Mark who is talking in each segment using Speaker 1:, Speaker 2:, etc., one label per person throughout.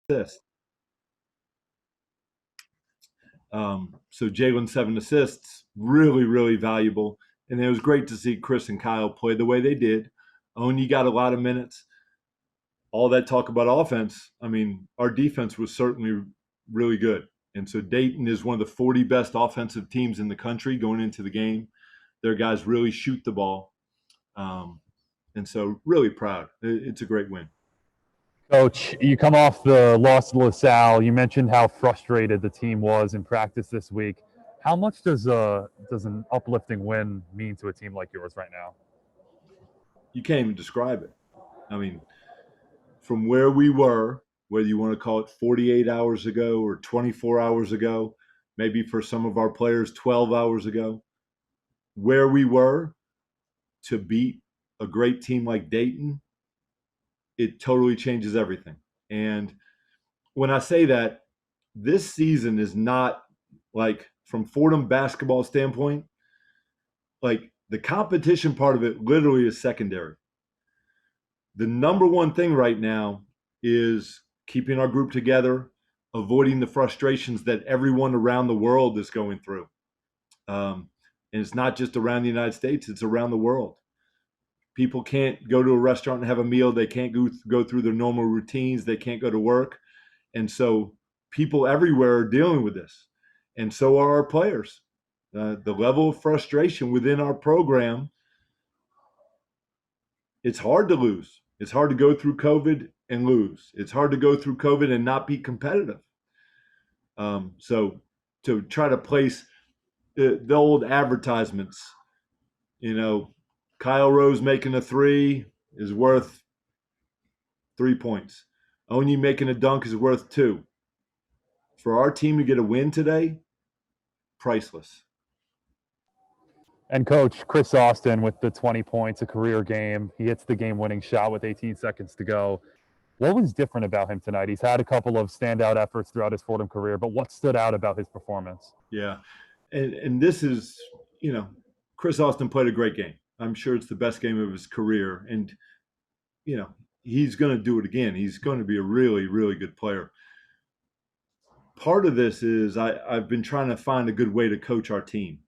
Speaker 1: assists. So Jalen 7 assists, really, really valuable. And it was great to see Chris and Kyle play the way they did. Only got a lot of minutes. All that talk about offense, I mean, our defense was certainly really good. And so Dayton is one of the 40 best offensive teams in the country going into the game. Their guys really shoot the ball. And so really proud. It's a great win.
Speaker 2: Coach, you come off the loss to LaSalle. You mentioned how frustrated the team was in practice this week. How much does an uplifting win mean to a team like yours right now?
Speaker 1: You can't even describe it. I mean, from where we were, whether you want to call it 48 hours ago or 24 hours ago, maybe for some of our players 12 hours ago, where we were to beat a great team like Dayton, it totally changes everything. And when I say that, this season is not like, from Fordham basketball standpoint, like the competition part of it literally is secondary. The number one thing right now is keeping our group together, avoiding the frustrations that everyone around the world is going through. And it's not just around the United States, it's around the world. People can't go to a restaurant and have a meal. They can't go through their normal routines. They can't go to work. And so people everywhere are dealing with this. And so are our players. The level of frustration within our program, it's hard to lose. It's hard to go through COVID and lose. It's hard to go through COVID and not be competitive. So to try to place the old advertisements, Kyle Rose making a three is worth 3 points. Only making a dunk is worth 2. For our team to get a win today, priceless.
Speaker 2: And Coach, Chris Austin with the 20 points, a career game. He hits the game-winning shot with 18 seconds to go. What was different about him tonight? He's had a couple of standout efforts throughout his Fordham career, but what stood out about his performance?
Speaker 1: Yeah, and this is, Chris Austin played a great game. I'm sure it's the best game of his career. And, he's going to do it again. He's going to be a really, really good player. Part of this is I've been trying to find a good way to coach our team.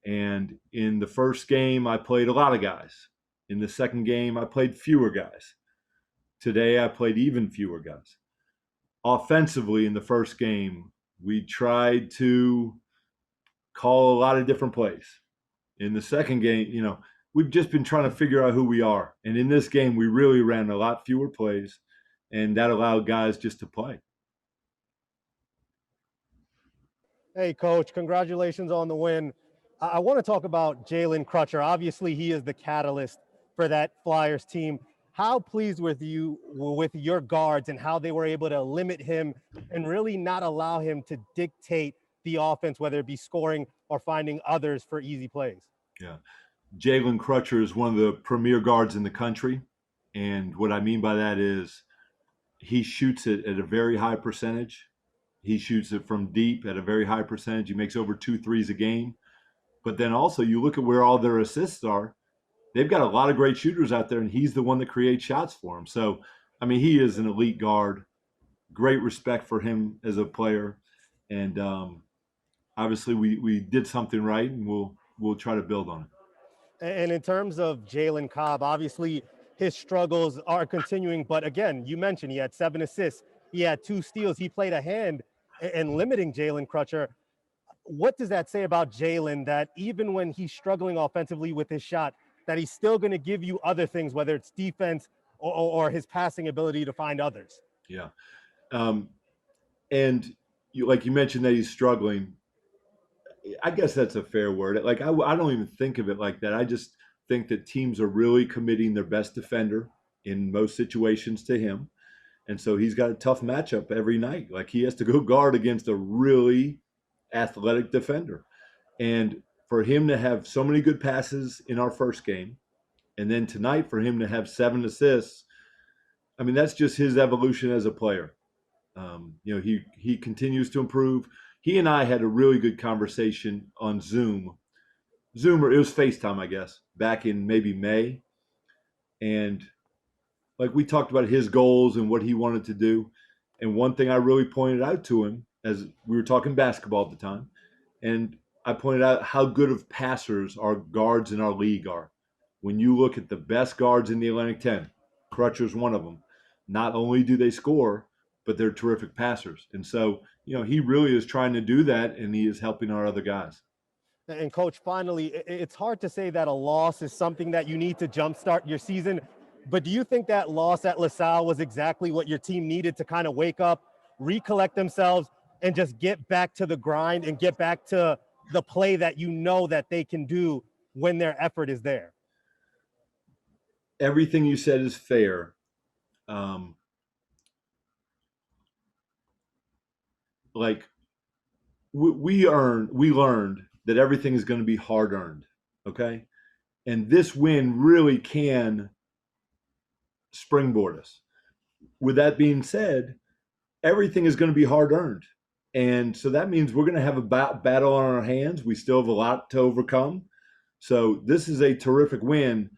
Speaker 1: And in the first game, I played a lot of guys. In the second game, I played fewer guys. Today, I played even fewer guys. Offensively, in the first game, we tried to call a lot of different plays. In the second game, we've just been trying to figure out who we are. And in this game, we really ran a lot fewer plays, and that allowed guys just to play.
Speaker 3: Hey, Coach, congratulations on the win. I want to talk about Jalen Crutcher. Obviously, he is the catalyst for that Flyers team. How pleased with your guards and how they were able to limit him and really not allow him to dictate the offense, whether it be scoring or finding others for easy plays?
Speaker 1: Yeah. Jalen Crutcher is one of the premier guards in the country. And what I mean by that is he shoots it at a very high percentage. He shoots it from deep at a very high percentage. He makes over 2 threes a game. But then also you look at where all their assists are. They've got a lot of great shooters out there, and he's the one that creates shots for them. So, I mean, he is an elite guard. Great respect for him as a player. And obviously we did something right, and we'll try to build on it.
Speaker 3: And in terms of Jalen Cobb, obviously his struggles are continuing. But again, you mentioned he had 7 assists. He had 2 steals. He played a hand in limiting Jalen Crutcher. What does that say about Jalen, that even when he's struggling offensively with his shot, that he's still going to give you other things, whether it's defense or his passing ability to find others?
Speaker 1: Yeah. And like you mentioned that he's struggling. I guess that's a fair word. Like, I don't even think of it like that. I just think that teams are really committing their best defender in most situations to him. And so he's got a tough matchup every night. Like, he has to go guard against a really athletic defender. And for him to have so many good passes in our first game, and then tonight for him to have 7 assists, I mean, that's just his evolution as a player. He continues to improve. He and I had a really good conversation on Zoom, or it was FaceTime, I guess, back in maybe May. And like, we talked about his goals and what he wanted to do. And one thing I really pointed out to him, as we were talking basketball at the time, and I pointed out how good of passers our guards in our league are. When you look at the best guards in the Atlantic 10, Crutcher's one of them. Not only do they score, but they're terrific passers. And so, he really is trying to do that, and he is helping our other guys.
Speaker 3: And coach, finally, it's hard to say that a loss is something that you need to jumpstart your season. But do you think that loss at LaSalle was exactly what your team needed to kind of wake up, recollect themselves, and just get back to the grind and get back to the play that you know that they can do when their effort is there?
Speaker 1: Everything you said is fair. Like we learned that everything is going to be hard earned. Okay. And this win really can springboard us. With that being said, everything is going to be hard earned. And so that means we're going to have a battle on our hands. We still have a lot to overcome. So this is a terrific win.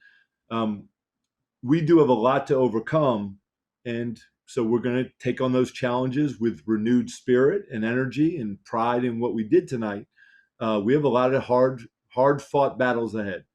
Speaker 1: We do have a lot to overcome. And so we're going to take on those challenges with renewed spirit and energy and pride in what we did tonight. We have a lot of hard fought battles ahead.